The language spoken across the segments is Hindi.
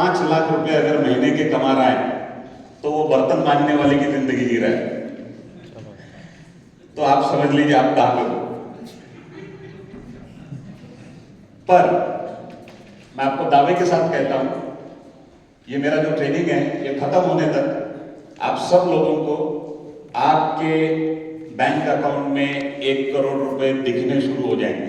5 लाख रुपए अगर महीने के कमा रहा है तो वो बर्तन मांजने वाले की जिंदगी जी रहा है। तो आप समझ लीजिए आप कहां पे हो। पर मैं आपको दावे के साथ कहता हूं, ये मेरा जो ट्रेनिंग है ये खत्म होने तक आप सब लोगों को आपके बैंक अकाउंट में 1 करोड़ रुपए दिखने शुरू हो जाएंगे।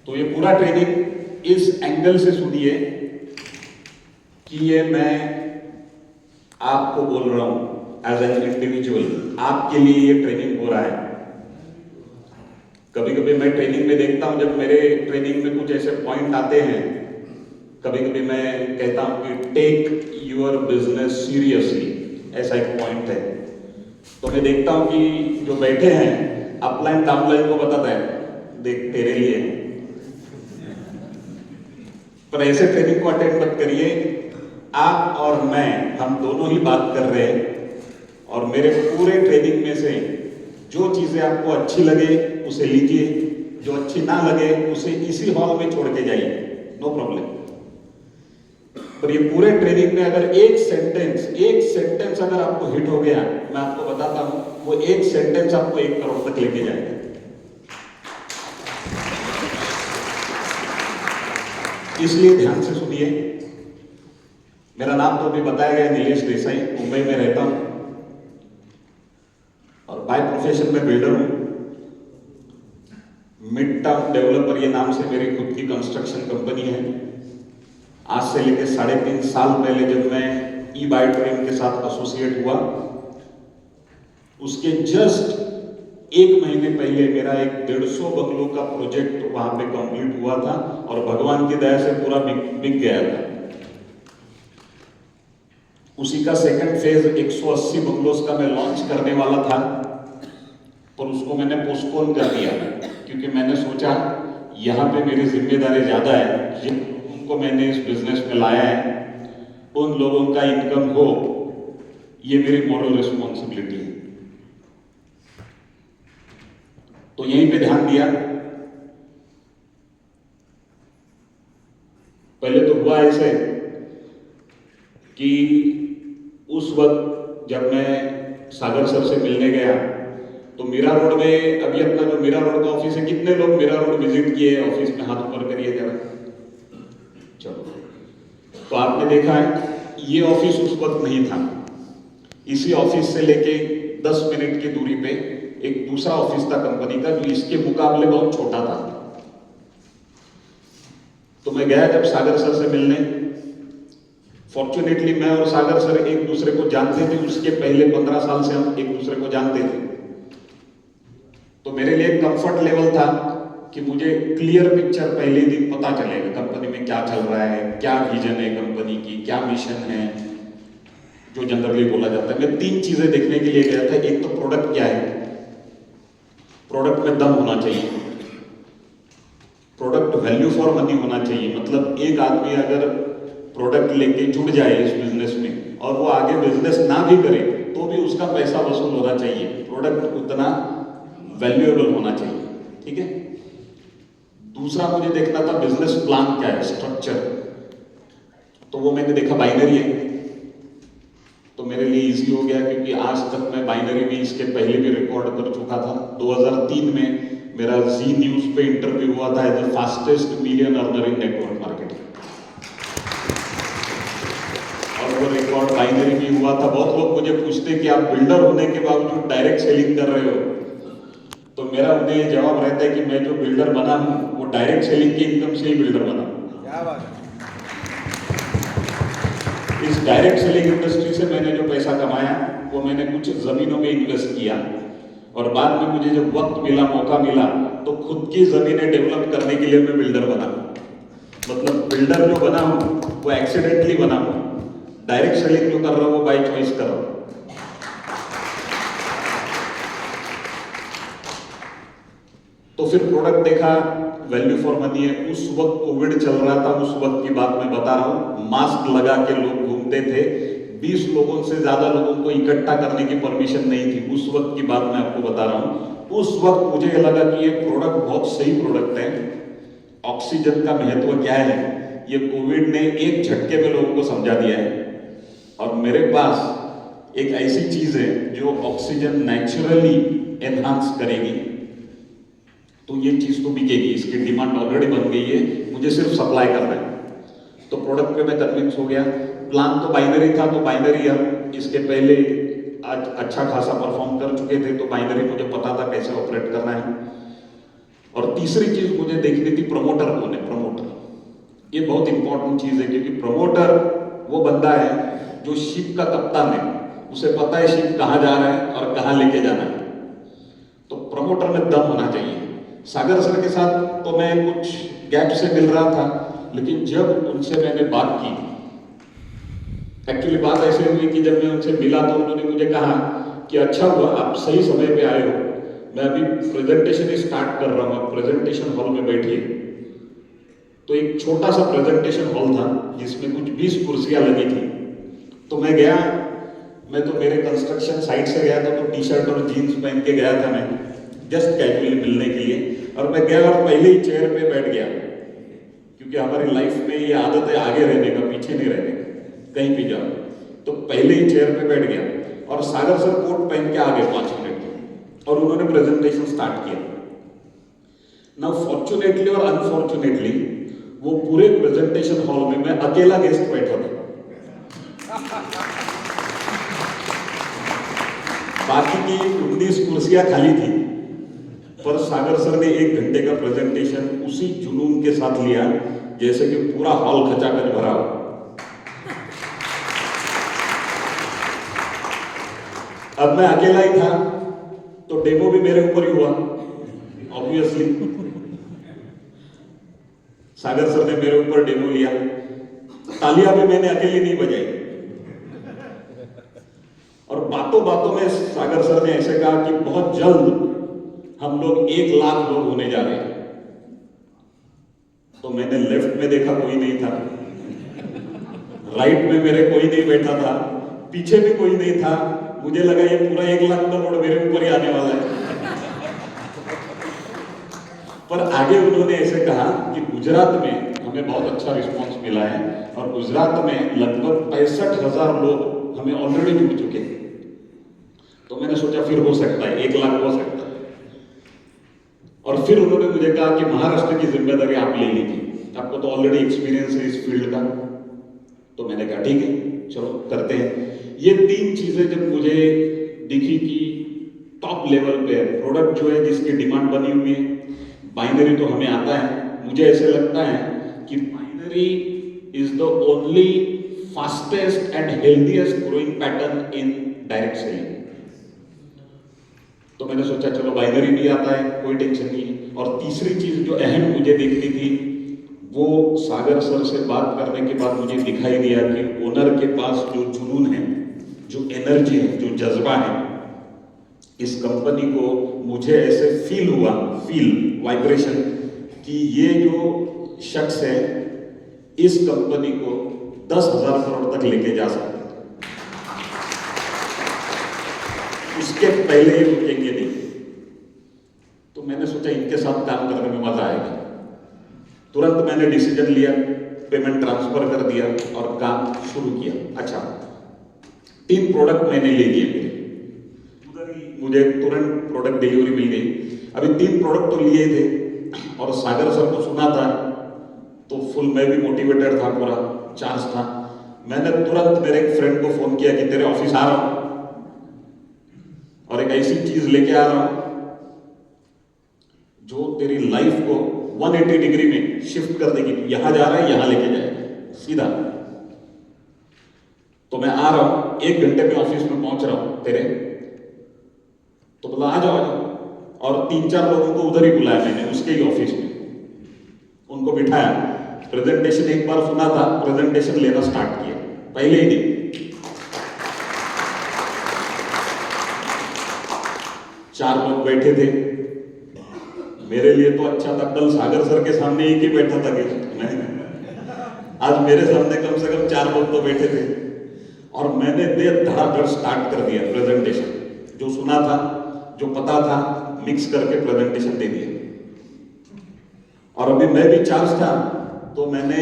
तो ये पूरा ट्रेनिंग इस एंगल से सुनिए कि ये मैं आपको बोल रहा हूं एज एन इंडिविजुअल, आपके लिए ये ट्रेनिंग हो रहा है। कभी कभी मैं ट्रेनिंग में देखता हूं, जब मेरे ट्रेनिंग में कुछ ऐसे पॉइंट आते हैं, कभी कभी मैं कहता हूं कि टेक योर बिजनेस सीरियसली, ऐसा एक पॉइंट है। तो मैं देखता हूं कि जो बैठे हैं अपलाइन डाउनलाइन को बताता है देख तेरे लिए, पर ऐसे ट्रेनिंग को अटेंड मत करिए। आप और मैं, हम दोनों ही बात कर रहे हैं, और मेरे पूरे ट्रेनिंग में से जो चीजें आपको अच्छी लगे उसे लीजिए, जो अच्छी ना लगे उसे इसी हॉल में छोड़ के जाइए, नो प्रॉब्लम। पर ये पूरे ट्रेनिंग में अगर एक सेंटेंस अगर आपको हिट हो गया, मैं आपको बताता हूं वो एक सेंटेंस आपको 1 करोड़ तक लेके जाएगा। इसलिए ध्यान से सुनिए। मेरा नाम तो अभी बताया गया, नीलेश देसाई, मुंबई में रहता हूं और बाय प्रोफेशन में बिल्डर हूं। मिड टाउन डेवलपर ये नाम से मेरी खुद की कंस्ट्रक्शन कंपनी है। आज से लेकर 3.5 साल पहले जब मैं ई बाय ट्रेन के साथ एसोसिएट हुआ, उसके जस्ट 1 महीने पहले मेरा एक 150 बंगलों का प्रोजेक्ट वहां पे कंप्लीट हुआ था और भगवान की दया से पूरा बिक गया था। उसी का सेकंड फेज 180 बंगलोज का मैं लॉन्च करने वाला था, पर उसको मैंने पोस्टपोन कर दिया क्योंकि मैंने सोचा यहाँ पे मेरी जिम्मेदारी ज्यादा है। जिन लोगों को मैंने इस बिजनेस में लाया है उन लोगों का इनकम हो, ये मेरी मॉरल रिस्पॉन्सिबिलिटी है। तो यहीं पे ध्यान दिया। पहले तो हुआ ऐसे कि उस वक्त जब मैं सागर सर से मिलने गया तो मीरा रोड में, अभी अपना जो मीरा रोड का ऑफिस है, कितने लोग मीरा रोड विजिट किए ऑफिस में, हाथ ऊपर करिए जरा। चलो, तो आपने देखा है ये ऑफिस उस वक्त नहीं था। इसी ऑफिस से लेके 10 मिनट की दूरी पे एक दूसरा ऑफिस था कंपनी का, जो इसके मुकाबले बहुत छोटा था। तो मैं गया जब सागर सर से मिलने, फॉर्चुनेटली मैं और सागर सर एक दूसरे को जानते थे। उसके पहले 15 साल से हम एक दूसरे को जानते थे। तो मेरे लिए कंफर्ट लेवल था कि मुझे क्लियर पिक्चर पहले दिन पता चलेगा कंपनी में क्या चल रहा है, क्या विजन है कंपनी की, क्या मिशन है, जो जनरली बोला जाता है। मैं 3 चीजें देखने के लिए गया था। एक तो प्रोडक्ट क्या है, प्रोडक्ट में दम होना चाहिए, प्रोडक्ट वैल्यू फॉर मनी होना चाहिए। मतलब एक आदमी अगर प्रोडक्ट लेके जुड़ जाए इस बिजनेस में और वो आगे बिजनेस ना भी करे तो भी उसका पैसा वसूल होना चाहिए। प्रोडक्ट उतना वैल्यूएबल होना चाहिए, ठीक है। दूसरा मुझे देखना था बिजनेस प्लान क्या है, स्ट्रक्चर। तो वो मैंने देखा बाइनरी है, तो मेरे लिए इजी हो गया क्योंकि आज तक मैं बाइनरी में इसके पहले भी रिकॉर्ड कर चुका था। 2003 में मेरा जी न्यूज पे इंटरव्यू हुआ था as the fastest million earner in network marketing, और वो रिकॉर्ड बाइनरी में हुआ था। बहुत लोग मुझे पूछते कि आप बिल्डर होने के बावजूद डायरेक्ट सेलिंग कर रहे हो, तो मेरा उन्हें जवाब रहता है कि मैं जो बिल्डर बना हूं वो डायरेक्ट सेलिंग की इनकम से ही बिल्डर बना हूं। क्या बात है। इस डायरेक्ट सेलिंग इंडस्ट्री से मैंने जो पैसा कमाया वो मैंने कुछ जमीनों में इन्वेस्ट किया, और बाद में मुझे जब वक्त मिला, मौका मिला, तो खुद की जमीनें डेवलप करने के लिए मैं बिल्डर बना। मतलब बिल्डर जो बना हूं वो एक्सीडेंटली बना हूं, डायरेक्ट सेलिंग जो कर रहा हूं वो बाय चॉइस कर रहा हूं। तो फिर प्रोडक्ट देखा, वैल्यू फॉर मनी है। उस वक्त कोविड चल रहा था, उस वक्त की बात मैं बता रहा हूं। मास्क लगा के लोग घूमते थे, 20 लोगों से ज्यादा लोगों को इकट्ठा करने की परमिशन नहीं थी। उस वक्त की बात मैं आपको बता रहा हूं। उस वक्त मुझे लगा कि ये प्रोडक्ट बहुत सही प्रोडक्ट है। ऑक्सीजन का महत्व क्या है ये कोविड ने एक झटके में लोगों को समझा दिया है। और मेरे पास एक ऐसी चीज है जो ऑक्सीजन नेचुरली एनहांस करेगी, तो ये चीज तो बिकेगी, इसकी डिमांड ऑलरेडी बन गई है, मुझे सिर्फ सप्लाई करना है। तो प्रोडक्ट पे मैं कन्विंस हो गया। प्लान तो बाइनरी था, तो बाइनरी हम इसके पहले आज अच्छा खासा परफॉर्म कर चुके थे, तो बाइनरी मुझे पता था कैसे ऑपरेट करना है। और तीसरी चीज मुझे देखनी थी प्रमोटर कौन है। प्रमोटर ये बहुत इंपॉर्टेंट चीज है, क्योंकि प्रमोटर वो बंदा है जो शिप का कप्तान है, उसे पता है शिप कहां जा रहा है और कहां लेके जाना है। तो प्रमोटर में दम होना चाहिए। सागर सर के साथ तो मैं कुछ गैप से मिल रहा था, लेकिन जब उनसे मैंने बात की, एक्चुअली बात ऐसे हुई कि जब मैं उनसे मिला तो उन्होंने मुझे कहा कि अच्छा हुआ आप सही समय पे आए हो, मैं अभी प्रेजेंटेशन ही स्टार्ट कर रहा हूँ, आप प्रेजेंटेशन हॉल में बैठिए। तो एक छोटा सा प्रेजेंटेशन हॉल था जिसमें कुछ 20 कुर्सियां लगी थी। तो मैं गया, मैं तो मेरे कंस्ट्रक्शन साइट से गया था, तो टी शर्ट और जीन्स पहन के गया था मैं, जस्ट कैजुअली मिलने के लिए। और मैं गया और पहले ही चेयर पे बैठ गया, क्योंकि हमारी लाइफ में ये आदत है आगे रहने का, पीछे नहीं रहने का, कहीं भी जाओ। तो पहले ही चेयर पे बैठ गया और सागर सर कोट पहन के आ गए 5 मिनट, और उन्होंने प्रेजेंटेशन स्टार्ट किया। नाउ फॉर्चुनेटली और अनफॉर्चुनेटली वो पूरे प्रेजेंटेशन हॉल में मैं अकेला गेस्ट बैठा था। बाकी की 19 कुर्सियां खाली थी, पर सागर सर ने 1 घंटे का प्रेजेंटेशन उसी जुनून के साथ लिया जैसे कि पूरा हॉल खचाखच भरा हो। अब मैं अकेला ही था, तो डेमो भी मेरे ऊपर ही हुआ ऑब्वियसली। सागर सर ने मेरे ऊपर डेमो लिया, तालियां भी मैंने अकेली नहीं बजाई। और बातों बातों में सागर सर ने ऐसे कहा कि बहुत जल्द हम लोग 1 लाख लोग होने जा रहे हैं। तो मैंने लेफ्ट में देखा, कोई नहीं था, राइट में मेरे कोई नहीं बैठा था, पीछे भी कोई नहीं था। मुझे लगा ये पूरा 1 लाख का लोड मेरे ऊपर ही आने वाला है। पर आगे उन्होंने ऐसे कहा कि गुजरात में हमें बहुत अच्छा रिस्पांस मिला है और गुजरात में लगभग 65,000 लोग हमें ऑलरेडी जुड़ चुके हैं। तो मैंने सोचा फिर हो सकता है, 1 लाख हो सकता है। और फिर उन्होंने मुझे कहा कि महाराष्ट्र की जिम्मेदारी आप ले लीजिए, आपको तो ऑलरेडी एक्सपीरियंस है इस फील्ड का। तो मैंने कहा ठीक है, चलो करते हैं। ये 3 चीजें जब मुझे दिखी कि टॉप लेवल पे प्रोडक्ट जो है जिसकी डिमांड बनी हुई है, बाइनरी तो हमें आता है, मुझे ऐसे लगता है कि binary is the only fastest and healthiest growing pattern in direct selling. तो मैंने सोचा चलो बाइनरी भी आता है, कोई टेंशन नहीं है। और तीसरी चीज जो अहम मुझे देखनी थी, वो सागर सर से बात करने के बाद मुझे दिखाई दिया कि ओनर के पास जो जुनून है, जो एनर्जी है, जो जज्बा है इस कंपनी को, मुझे ऐसे फील हुआ, वाइब्रेशन, कि ये जो शख्स है इस कंपनी को 10,000 करोड़ तक लेके जा सकता है। उसके पहले ही रुकेंगे नहीं। तो मैंने सोचा इनके साथ काम करने में मजा आएगा। तुरंत मैंने डिसीजन लिया, पेमेंट ट्रांसफर कर दिया और काम शुरू किया। अच्छा, 3 प्रोडक्ट मैंने ले लिए, मुझे तुरंत प्रोडक्ट डिलीवरी मिल गई। अभी 3 प्रोडक्ट तो लिए थे और सागर सर को सुना था, तो फुल मैं भी मोटिवेटेड था, पूरा चार्ज था। मैंने तुरंत मेरे एक फ्रेंड को फोन किया कि तेरे ऑफिस आ रहा हूं और एक ऐसी चीज लेके आ रहा हूं जो तेरी लाइफ को 180 डिग्री में शिफ्ट कर देगी। यहां जा रहा है, यहां लेके जाएगा सीधा। तो मैं आ रहा हूं, 1 घंटे में ऑफिस में पहुंच रहा हूं तेरे। तो बोला आ जाओ आ जाओ। और 3-4 लोगों को उधर ही बुलाया मैंने, उसके ही ऑफिस में उनको बिठाया। प्रेजेंटेशन एक बार सुना था, प्रेजेंटेशन लेना स्टार्ट किया पहले ही दिन। 4 लोग बैठे थे। मेरे लिए तो अच्छा था, कल सागर सर के सामने एक ही बैठा था गेस्ट, आज मेरे सामने कम से कम 4 लोग तो बैठे थे। और मैंने दे धड़ाधड़ स्टार्ट कर दिया प्रेजेंटेशन, जो सुना था, जो पता था, मिक्स करके प्रेजेंटेशन दे दिया। और अभी मैं भी चार्ज था, तो मैंने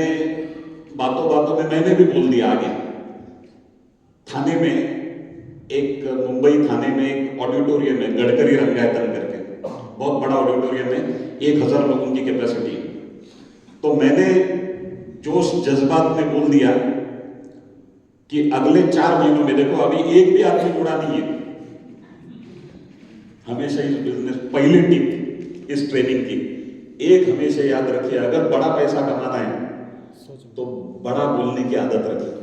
बातों बातों में मैंने भी बोल दिया आगे। थाने में एक, मुंबई थाने में एक ऑडिटोरियम है, गडकरी रंगायतन करके, बहुत बड़ा ऑडिटोरियम है, 1000 लोगों की कैपेसिटी। तो मैंने जोश जज्बात में बोल दिया कि अगले 4 महीनों में, देखो अभी एक भी आदमी जुड़ा नहीं है, हमेशा इस बिजनेस, पहली टिप इस ट्रेनिंग की, एक हमेशा याद रखिए, अगर बड़ा पैसा कमाना है तो बड़ा बोलने की आदत रखिए।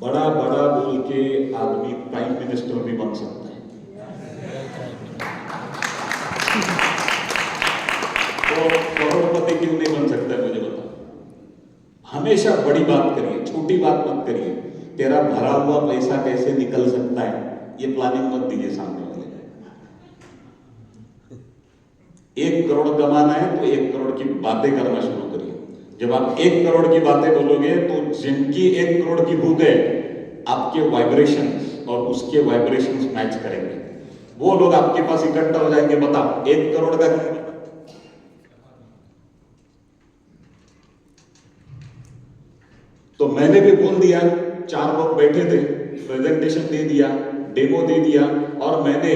बड़ा बड़ा बोल के आदमी प्राइम मिनिस्टर भी बन सकता है। तो करोड़पति क्यों नहीं बन सकता है, मुझे बताओ। हमेशा बड़ी बात करिए, छोटी बात मत करिए। तेरा भरा हुआ पैसा कैसे निकल सकता है, ये प्लानिंग मत दीजिए सामने वाले। 1 करोड़ कमाना है तो 1 करोड़ की बातें करना शुरू करिए। जब आप 1 करोड़ की बातें बोलोगे तो जिनकी 1 करोड़ की भूख है, आपके वाइब्रेशंस और उसके वाइब्रेशंस मैच करेंगे। वो लोग आपके पास इकट्ठा हो जाएंगे, बताओ 1 करोड़ का। तो मैंने भी बोल दिया, 4 लोग बैठे थे, प्रेजेंटेशन दे दिया, डेमो दे दिया, और मैंने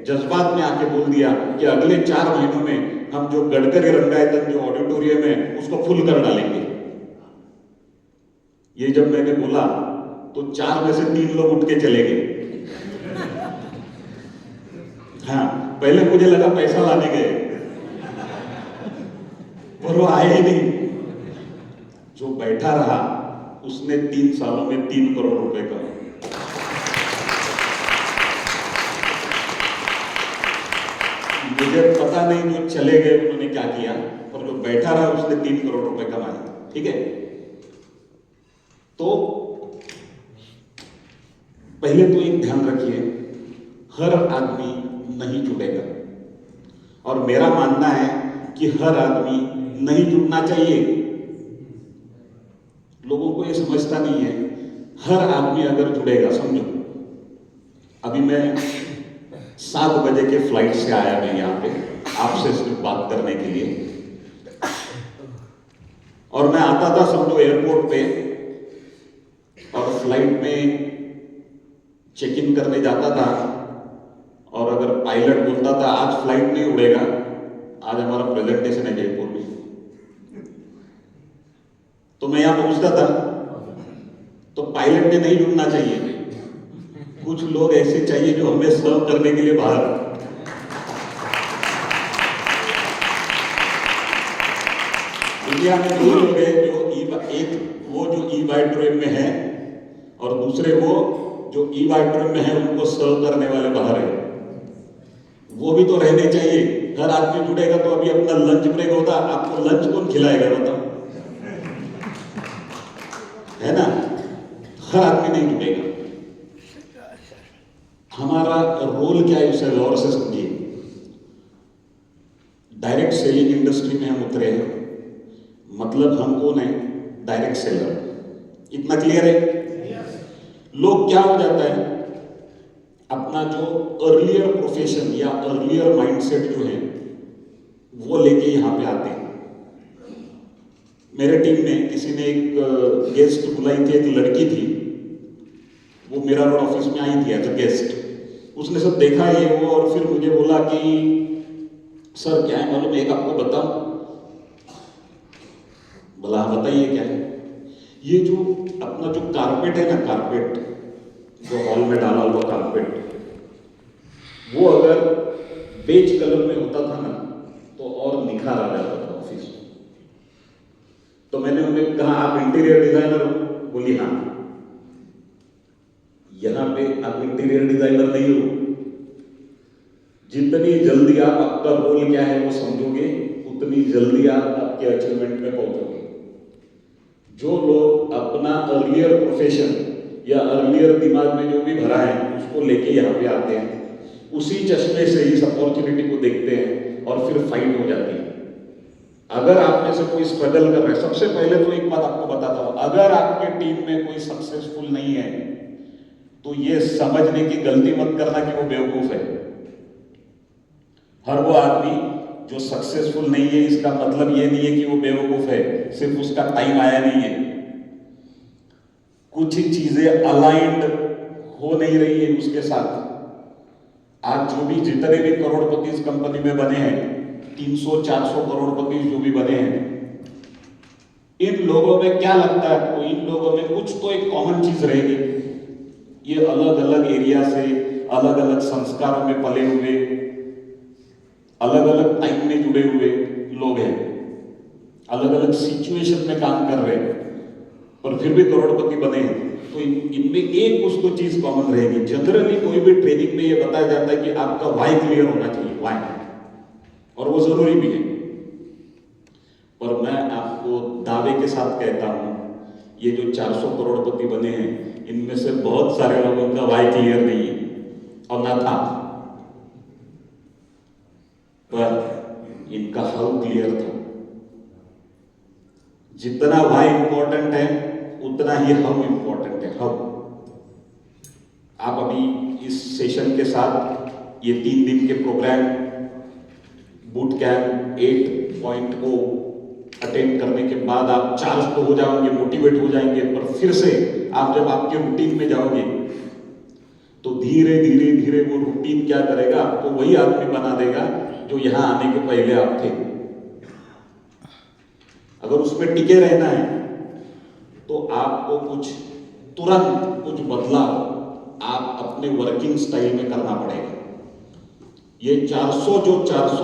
जज्बात में आके बोल दिया कि अगले 4 महीनों में हम जो गडकरी रंगायतन जो ऑडिटोरियम है उसको फुल कर डालेंगे। ये जब मैंने बोला तो 4 में से 3 लोग उठ के चले गए। हाँ, पहले मुझे लगा पैसा लाने गए, पर वो आए ही नहीं। जो बैठा रहा उसने 3 सालों में 3 करोड़ रुपए कमाए। मुझे पता नहीं जो चले गए उन्होंने क्या किया, पर जो बैठा रहा उसने 3 करोड़ रुपए कमाए। ठीक है, तो पहले तो एक ध्यान रखिए, हर आदमी नहीं जुड़ेगा, और मेरा मानना है कि हर आदमी नहीं जुड़ना चाहिए। लोगों को ये समझता नहीं है, हर आदमी अगर जुड़ेगा, समझो अभी मैं 7 बजे के फ्लाइट से आया, मैं यहाँ पे आपसे सिर्फ बात करने के लिए, और मैं आता था समझो एयरपोर्ट पे, और फ्लाइट में चेक इन करने जाता था, और अगर पायलट बोलता था आज फ्लाइट नहीं उड़ेगा, आज हमारा प्रेजेंटेशन है जयपुर में, तो मैं यहां पहुंचता था। तो पायलट ने नहीं जुड़ना चाहिए, कुछ लोग ऐसे चाहिए जो हमें सर्व करने के लिए बाहर। इंडिया में 2 लोग हैं, एक वो जो ई वाइड्रोम में है, और दूसरे वो जो ई वाइड्रोम में है उनको सर्व करने वाले बाहर है। वो भी तो रहने चाहिए। हर आदमी जुड़ेगा तो अभी अपना लंच ब्रेक होता, आपको लंच कौन खिलाएगा बताओ, है ना? हर आदमी नहीं जुड़ेगा। हमारा रोल क्या है उसे गौर से समझिए। डायरेक्ट सेलिंग इंडस्ट्री में हम उतरे हैं, मतलब हम कौन है? Direct seller. इतना क्लियर है? लोग क्या हो जाता है, अपना जो अर्लियर प्रोफेशन या अर्लियर माइंडसेट जो है वो लेके यहां पे आते हैं। मेरे टीम में किसी ने एक गेस्ट बुलाई थी, एक लड़की थी, वो मेरा रोड ऑफिस में आई थी एज अ गेस्ट। उसने सब देखा ये वो, और फिर मुझे बोला कि सर क्या है मालूम, एक आपको बताऊं? बोला हाँ बताइए क्या है। ये जो अपना जो कारपेट है ना, कारपेट जो हॉल में डाला हुआ कारपेट, वो अगर बेज कलर में होता था ना तो और निखार आ जाता था ऑफिस में। तो मैंने उन्हें कहा आप इंटीरियर डिजाइनर हो? बोली हाँ। यहां पे आप इंटीरियर डिजाइनर नहीं हो। जितनी जल्दी आप आपका रोल क्या है वो समझोगे, उतनी जल्दी आप आपके अचीवमेंट में पहुंचोगे। जो लोग अपना अर्लियर प्रोफेशन या अर्लियर दिमाग में जो भी भरा है उसको लेके यहाँ पे आते हैं, उसी चश्मे से इस अपॉर्चुनिटी को देखते हैं और फिर फाइट हो जाती है। अगर आप में से कोई स्ट्रगल कर रहा है, सबसे पहले तो एक बात आपको बताता हूं, अगर आपके टीम में कोई सक्सेसफुल नहीं है तो ये समझने की गलती मत करना कि वो बेवकूफ है। हर वो आदमी जो सक्सेसफुल नहीं है इसका मतलब ये नहीं है कि वो बेवकूफ है, सिर्फ उसका टाइम आया नहीं है। कुछ चीजें अलाइंड हो नहीं रही है उसके साथ। आज जो भी जितने भी करोड़पति इस कंपनी में बने हैं, 300-400 करोड़पति जो भी बने हैं, इन लोगों में क्या लगता है आपको? इन लोगों में कुछ तो एक कॉमन चीज रहेगी। ये अलग अलग एरिया से, अलग अलग संस्कारों में पले हुए, अलग अलग टाइम में जुड़े हुए लोग हैं, अलग अलग सिचुएशन में काम कर रहे हैं, पर फिर भी करोड़पति बने हैं। तो इनमें एक कुछ तो चीज कॉमन रहेगी। जनरली कोई भी ट्रेनिंग में ये बताया जाता है कि आपका वाई क्लियर होना चाहिए, वाई, और वो जरूरी भी है। पर मैं आपको दावे के साथ कहता हूं, ये जो 400 करोड़पति बने हैं, इनमें से बहुत सारे लोगों का वाई क्लियर नहीं है और ना था, पर इनका हाउ क्लियर था। जितना वाई इंपॉर्टेंट है उतना ही हाउ इंपॉर्टेंट है। हाउ, आप अभी इस सेशन के साथ ये 3 दिन के प्रोग्राम बूट कैंप 8.0 अटेंड करने के बाद आप चार्ज तो हो जाओगे, मोटिवेट हो जाएंगे, पर फिर से आप जब आपके रूटीन में जाओगे तो धीरे धीरे धीरे वो रूटीन क्या करेगा, आपको वही आदमी बना देगा जो यहां आने के पहले आप थे। अगर उसमें टिके रहना है तो आपको तुरंत कुछ बदलाव आप अपने वर्किंग स्टाइल में करना पड़ेगा। ये 400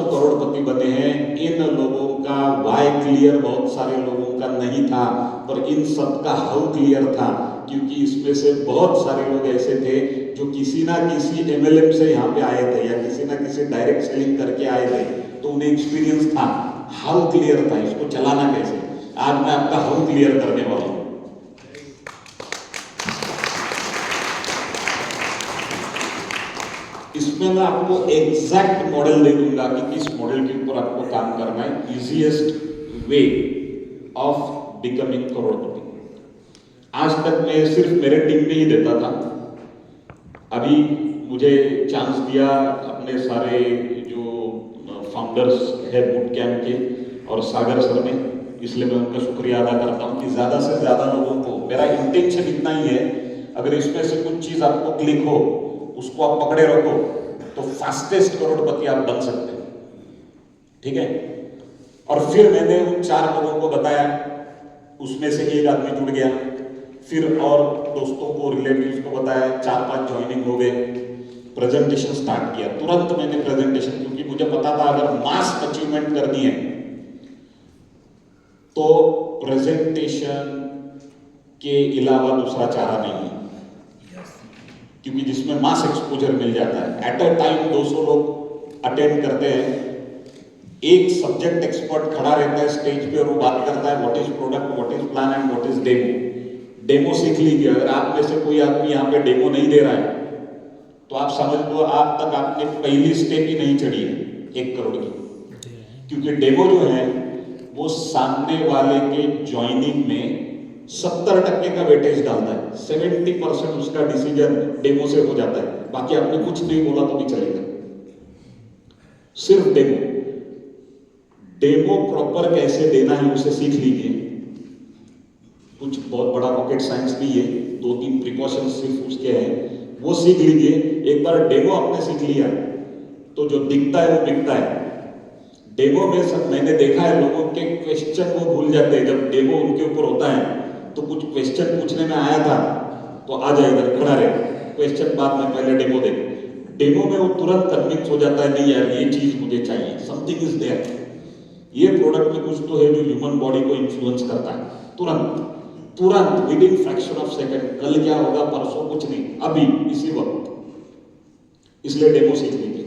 करोड़पति बने हैं, इन लोगों का वाई क्लियर बहुत सारे लोगों का नहीं था, पर इन सबका हाउ क्लियर था। क्योंकि इसमें से बहुत सारे लोग ऐसे थे जो किसी ना किसी एमएलएम से यहाँ पे आए थे या किसी ना किसी डायरेक्ट सेलिंग करके आए थे, तो उन्हें एक्सपीरियंस था, हाउ क्लियर था, इसको चलाना कैसे। आज मैं आपका हाउ क्लियर करने वाला हूं। इसमें मैं आपको एग्जैक्ट मॉडल दे दूंगा कि किस मॉडल के ऊपर आपको काम करना है। इजीएस्ट वे ऑफ बिकमिंग करोड़पति। आज तक मैं सिर्फ मेरे टीम में ही देता था, अभी मुझे चांस दिया अपने सारे जो फाउंडर्स है बूट कैंप के और सागर सर ने, इसलिए मैं उनका शुक्रिया अदा करता हूं कि ज्यादा से ज्यादा लोगों को, मेरा इंटेंशन इतना ही है, अगर इसमें से कुछ चीज आपको क्लिक हो, उसको आप पकड़े रखो, तो फास्टेस्ट करोड़पति आप बन सकते हैं। ठीक है? और फिर मैंने उन 4 लोगों को बताया, उसमें से एक आदमी जुड़ गया, फिर और दोस्तों को, रिलेटिव्स को बताया, 4-5 ज्वाइनिंग हो गए, प्रेजेंटेशन स्टार्ट किया। तुरंत मैंने प्रेजेंटेशन, क्योंकि मुझे पता था अगर मास अचीवमेंट करनी है तो प्रेजेंटेशन के अलावा दूसरा चारा नहीं है, क्योंकि जिसमें मास एक्सपोजर मिल जाता है। एट अ टाइम 200 लोग अटेंड करते हैं, एक सब्जेक्ट एक्सपर्ट खड़ा रहता है स्टेज पे और वो बात करता है what is product, what is plan and what is demo. Demo सीख लीजिए। अगर आप में से कोई आदमी यहाँ पे डेमो नहीं दे रहा है तो आप समझ लो आप तक आपने पहली स्टेप ही नहीं चढ़ी है 1 करोड़ की। क्योंकि डेमो जो है वो सामने वाले के ज्वाइनिंग में 70% का वेटेज डालता है, 70% उसका डिसीजन डेमो से हो जाता है। बाकी आपने कुछ नहीं बोला तो भी चलेगा, सिर्फ डेमो। डेमो प्रॉपर कैसे देना है उसे सीख लीजिए। कुछ बहुत बड़ा रॉकेट साइंस नहीं है, 2-3 प्रिकॉशन सिर्फ उसके हैं, वो सीख लीजिए। एक बार डेमो आपने सीख लिया तो जो दिखता है वो बिकता है। डेमो में सब मैंने देखा है, लोगों के क्वेश्चन वो भूल जाते हैं। जब डेमो उनके ऊपर होता है तो कुछ क्वेश्चन पूछने में आया था तो आ जाए इधर खड़ा रहे, क्वेश्चन बाद में, पहले डेमो दे। डेमो में वो तुरंत कन्विंस हो जाता है, नहीं यार ये चीज मुझे चाहिए, समथिंग इज देयर, ये प्रोडक्ट में कुछ तो है जो ह्यूमन बॉडी को इन्फ्लुएंस करता है। तुरंत तुरंत with in fraction of second. कल क्या होगा, परसों कुछ नहीं, अभी इसी वक्त। इसलिए डेमो सीख लीजिए।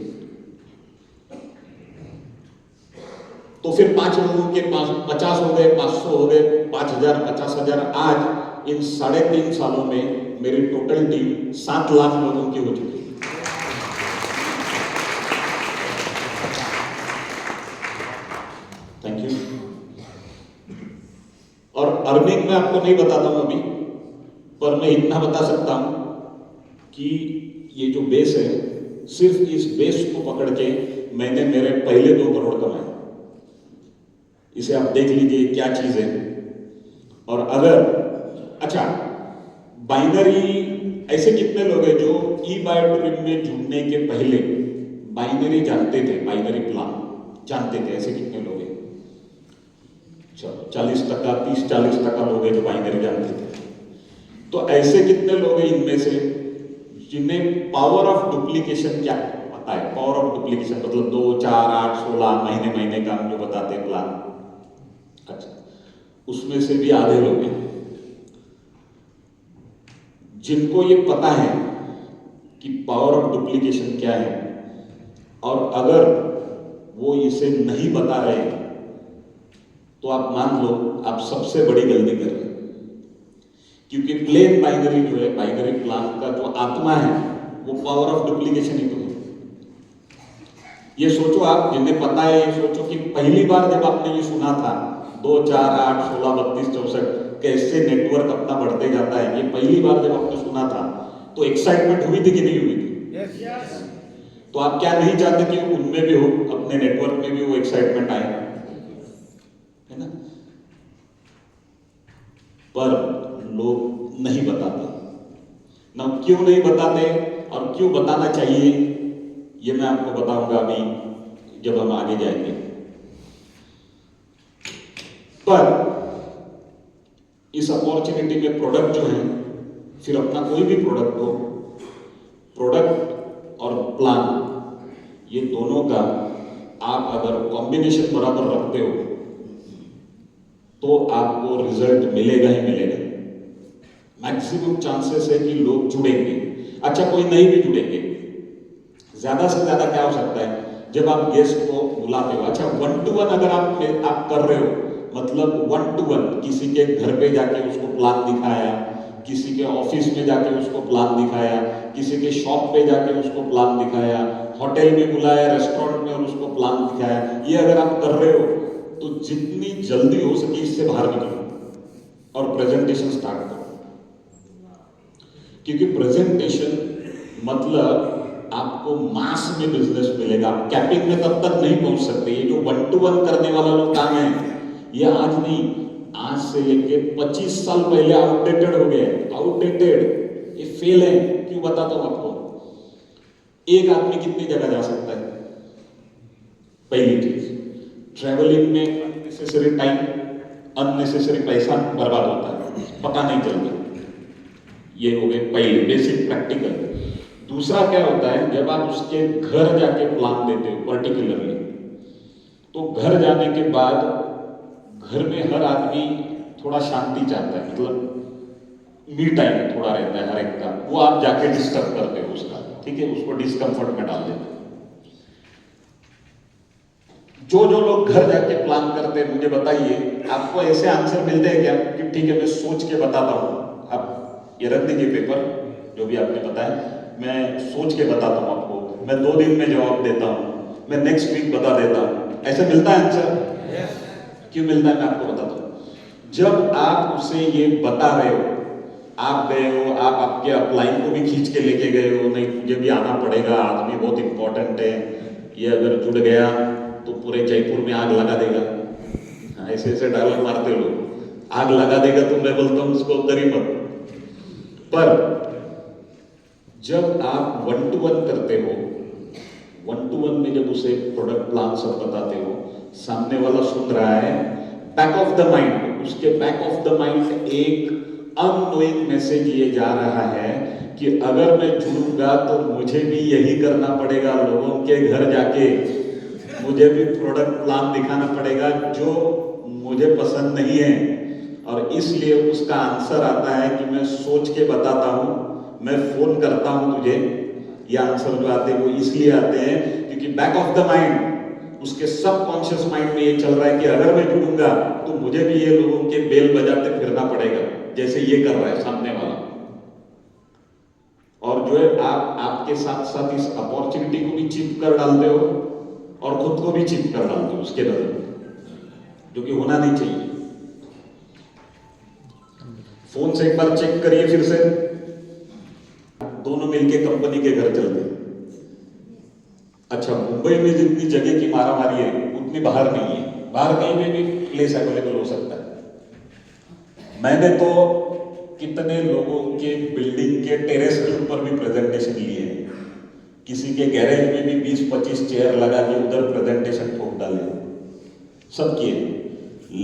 तो फिर 5 लोगों के 50 हो गए, 500 हो गए, 5000, 50,000। आज इन 3.5 सालों में मेरी टोटल टीम 7 लाख लोगों की हो चुकी है। Thank you. अर्निंग में आपको नहीं बताता हूं अभी, पर मैं इतना बता सकता हूं कि ये जो बेस है, सिर्फ इस बेस को पकड़ के मैंने मेरे पहले 2 करोड़ कमाए। इसे आप देख लीजिए क्या चीज है। और अगर अच्छा, बाइनरी, ऐसे कितने लोग हैं जो ई बायो ट्रिम में जुड़ने के पहले बाइनरी जानते थे, बाइनरी प्लान जानते थे? ऐसे कितने लोग हैं? चलो 40%, 30-40% लोग हैं जो बाइनरी जानते थे। तो ऐसे कितने लोग हैं इनमें से जिन्हें पावर ऑफ डुप्लीकेशन क्या पता है? पावर ऑफ डुप्लीकेशन मतलब 2, 4, 8, 16 महीने का हम जो बताते हैं प्लान। अच्छा, उसमें से भी आधे लोग हैं जिनको ये पता है कि पावर ऑफ डुप्लीकेशन क्या है, और अगर वो इसे नहीं बता रहे तो आप मान लो आप सबसे बड़ी गलती कर रहे हैं। क्योंकि प्लेन बाइनरी जो है, बाइनरी प्लान का जो आत्मा है वो पावर ऑफ डुप्लीकेशन ही तो है। ये सोचो आप, जिन्हें पता है, ये सोचो कि पहली बार जब आपने ये सुना था 2, 4, 8, 16, 32, 64 कैसे नेटवर्क अपना बढ़ते जाता है, ये पहली बार जब आपने सुना था तो एक्साइटमेंट हुई थी कि नहीं हुई थी? yes. तो आप क्या नहीं चाहते कि उनमें भी हो, अपने नेटवर्क में भी वो एक्साइटमेंट आए, है ना? पर लोग नहीं बताते ना। क्यों नहीं बताते और क्यों बताना चाहिए, ये मैं आपको बताऊंगा अभी जब हम आगे जाएंगे। पर इस अपॉर्चुनिटी में प्रोडक्ट जो है, फिर अपना कोई भी प्रोडक्ट हो, प्रोडक्ट और प्लान, ये दोनों का आप अगर कॉम्बिनेशन बराबर रखते हो तो आपको रिजल्ट मिलेगा ही मिलेगा। मैक्सिमम चांसेस है कि लोग जुड़ेंगे। अच्छा, कोई नहीं भी जुड़ेंगे, ज्यादा से ज्यादा क्या हो सकता है, जब आप गेस्ट को बुलाते हो, अच्छा 1 to 1 अगर आप कर रहे हो, मतलब 1 to 1 किसी के घर पे जाके उसको प्लान दिखाया, किसी के ऑफिस में जाके उसको प्लान दिखाया, किसी के शॉप पे जाके उसको प्लान दिखाया, होटल में बुलाया, रेस्टोरेंट में और उसको प्लान दिखाया, ये अगर आप कर रहे हो तो जितनी जल्दी हो सके इससे बाहर निकलो और प्रेजेंटेशन स्टार्ट करो। क्योंकि प्रेजेंटेशन मतलब आपको मास में बिजनेस मिलेगा। आप कैपिंग में तब तक नहीं पहुंच सकते। ये जो 1 to 1 करने वाला लोग काम है, ये आज नहीं, आज से लेके 25 साल पहले आउटडेटेड हो गए, आउटडेटेड, ये फेल है। क्यों बताता हूं आपको। एक आदमी कितनी जगह जा सकता है? पहली चीज, ट्रैवलिंग में अननेसेसरी टाइम, अननेसेसरी पैसा बर्बाद होता है, पता नहीं चलता। ये हो गए पहले बेसिक प्रैक्टिकल। दूसरा क्या होता है, जब आप उसके घर जाके प्लान देते हो पर्टिकुलरली, तो घर जाने के बाद घर में हर आदमी थोड़ा शांति चाहता है, मतलब मी टाइम थोड़ा रहता है हर एक का, वो आप जाके डिस्टर्ब करते हो उसका, ठीक है, उसको डिस्कंफर्ट में डाल देते हो। जो लोग घर जाके प्लान करते हैं, मुझे बताइए आपको ऐसे आंसर मिलते हैं क्या कि ठीक है मैं सोच के बताता हूं, आप ये रख दीजिए पेपर जो भी आपने बताया, मैं सोच के बताता हूं आपको, मैं 2 दिन में जवाब देता हूं, मैं नेक्स्ट वीक बता देता हूं, ऐसे मिलता है आंसर? क्यों मिलता है मैं आपको बताता हूं। जब आप उसे ये बता रहे हो, आप गए हो, आप आपके अपलाइन को भी खींच के लेके गए हो, नहीं मुझे भी आना पड़ेगा, आदमी बहुत इंपॉर्टेंट है, ये अगर जुड़ गया तो पूरे जयपुर में आग लगा देगा, ऐसे ऐसे डायलॉग मारते लोग, आग लगा देगा, तो मैं बोलता हूं उसको उधर ही मत। पर जब आप 1 to 1 करते हो, 1 to 1 में जब उसे प्रोडक्ट प्लान सब बताते हो, सामने वाला सुन रहा है, बैक ऑफ द माइंड, उसके बैक ऑफ द माइंड एक अननोइंग मैसेज ये जा रहा है कि अगर मैं जुड़ूंगा तो मुझे भी यही करना पड़ेगा, लोगों के घर जाके मुझे भी प्रोडक्ट प्लान दिखाना पड़ेगा जो मुझे पसंद नहीं है। और इसलिए उसका आंसर आता है कि मैं सोच के बताता हूं, मैं फोन करता हूं तुझे। ये आंसर जो आते हैं वो इसलिए आते हैं क्योंकि बैक ऑफ द माइंड, उसके सबकॉन्शियस माइंड में ये चल रहा है कि अगर मैं जुड़ूंगा तो मुझे भी ये लोगों के बेल बजाते फिरना पड़ेगा, जैसे ये कर रहा है सामने वाला। और जो है आप आपके साथ साथ इस अपॉर्चुनिटी को भी चिप कर डालते हो और खुद को भी चिप कर डालते हो उसके नजर, जो कि होना नहीं चाहिए। फोन से एक बार चेक करिए फिर से, दोनों मिलके कंपनी के घर चलते। अच्छा, मुंबई में जितनी जगह की मारामारी है उतनी बाहर नहीं है, बाहर कहीं में भी प्लेस अवेलेबल हो सकता है। मैंने तो कितने लोगों के बिल्डिंग के टेरेस के ऊपर भी प्रेजेंटेशन लिए हैं, किसी के गैरेज में भी 20-25 चेयर लगा के उधर प्रेजेंटेशन ठोक डाले, सब किए,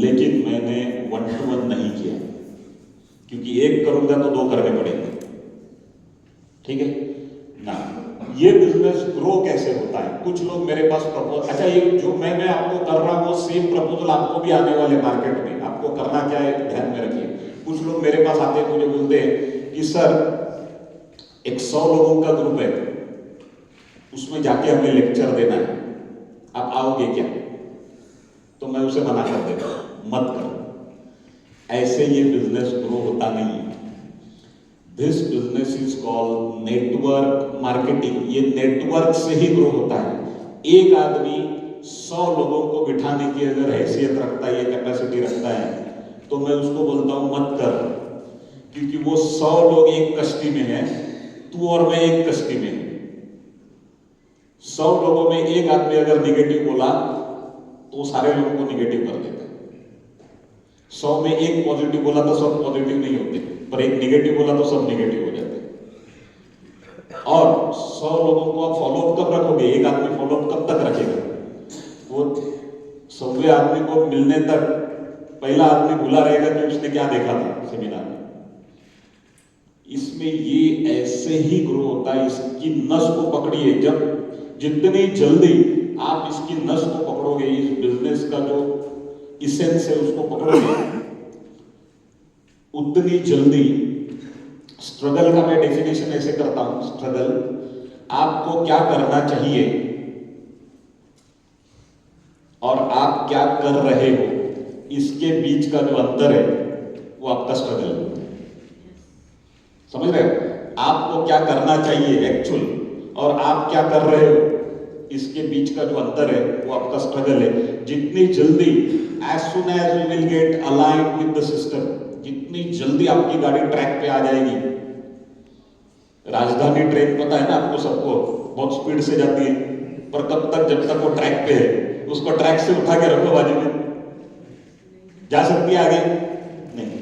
लेकिन मैंने 1-to-1 नहीं किया, क्योंकि एक करूंगा तो दो करने पड़ेंगे। ठीक है ना। ये बिजनेस ग्रो कैसे होता है? कुछ लोग मेरे पास प्रपोज, अच्छा ये जो मैं आपको कर रहा हूँ वो सेम प्रपोजल आपको भी आने वाले मार्केट में, आपको करना क्या है ध्यान में रखिए। कुछ लोग मेरे पास आते हैं, मुझे बोलते हैं कि सर 100 लोगों का ग्रुप है, उसमें जाके हमें लेक्चर देना है, आप आओगे क्या? तो मैं उसे मना कर देता हूं, मत करो, ऐसे ये बिजनेस ग्रो होता नहीं है। This business is called network marketing. ये नेटवर्क से ही ग्रो होता है। एक आदमी 100 लोगों को बिठाने की अगर हैसियत रखता है, ये कैपेसिटी रखता है, तो मैं उसको बोलता हूं मत कर, क्योंकि वो 100 लोग एक कश्ती में हैं, तू और मैं एक कश्ती में हैं। 100 लोगों में एक आदमी अगर निगेटिव बोला तो सारे लोगों को निगेटिव कर देता है। 100 में एक पॉजिटिव बोला तो सब पॉजिटिव नहीं होते, पर एक निगेटिव बोला तो सब निगेटिव हो जाते हैं। और 100 लोगों को आप फॉलोअप कब रखोगे? एक आदमी फॉलोअप कब तक रखेगा? वो 100वें आदमी को मिलने तक पहला आदमी भूला रहेगा कि उसने क्या देखा था सेमिनार में। इसमें ये ऐसे ही ग्रो होता है। इसकी नस को पकड़िए, जब जितनी जल्दी आप इसकी नस को पकड़ोगे, इस बिजनेस का जो इसेंस है उसको पकड़ोगे, उतनी जल्दी। स्ट्रगल का मैं डेफिनेशन ऐसे करता हूं, स्ट्रगल आपको क्या करना चाहिए और आप क्या कर रहे हो, इसके बीच का जो अंतर है वो आपका स्ट्रगल है। समझ रहे हो? आपको क्या करना चाहिए एक्चुअल और आप क्या कर रहे हो, इसके बीच का जो अंतर है वो आपका स्ट्रगल है। जितनी जल्दी, as soon as we will get aligned with the system, जितनी जल्दी आपकी गाड़ी ट्रैक पे आ जाएगी। राजधानी ट्रेन पता है ना आपको सबको, बहुत स्पीड से जाती है, पर कब तक? जब तक वो ट्रैक पे है। उसको ट्रैक से उठा के रखो बाजू में, जा सकती है आगे? नहीं।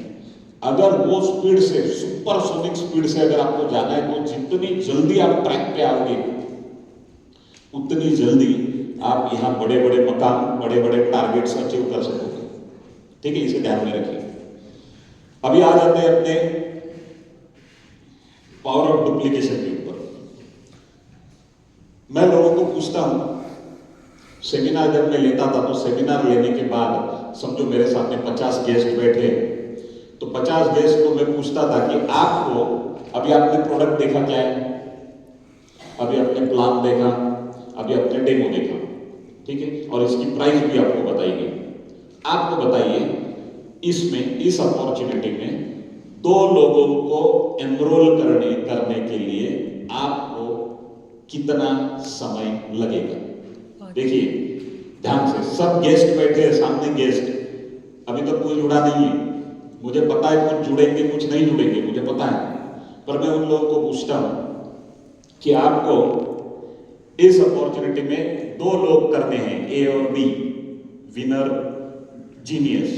अगर वो स्पीड से, सुपरसोनिक स्पीड से अगर आपको जाना है, तो जितनी जल्दी आप ट्रैक पे आओगे उतनी जल्दी आप यहां बड़े बड़े मकाम, बड़े बड़े टारगेट्स अचीव कर सकोगे। ठीक है, इसे ध्यान में रखिए। अभी आ जाते हैं अपने पावर ऑफ डुप्लीकेशन के ऊपर। मैं लोगों को पूछता हूं, सेमिनार जब मैं लेता था तो सेमिनार लेने के बाद समझो मेरे सामने 50 गेस्ट बैठे, तो 50 गेस्ट को मैं पूछता था कि आपको, अभी आपने प्रोडक्ट देखा क्या है, अभी आपने प्लान देखा, अभी आपने डेमो देखा, ठीक है, और इसकी प्राइस भी आपको बताई गई। आपको बताइए, इसमें इस अपॉर्चुनिटी में 2 लोगों को एनरोल करने के लिए आपको कितना समय लगेगा? देखिए ध्यान से, सब गेस्ट बैठे हैं सामने, गेस्ट अभी तक कोई जुड़ा नहीं है। मुझे पता है कुछ जुड़ेंगे कुछ नहीं जुड़ेंगे, मुझे पता है, पर मैं उन लोगों को पूछता हूं कि आपको इस अपॉर्चुनिटी में 2 लोग करने हैं, ए और बी, विनर, जीनियस।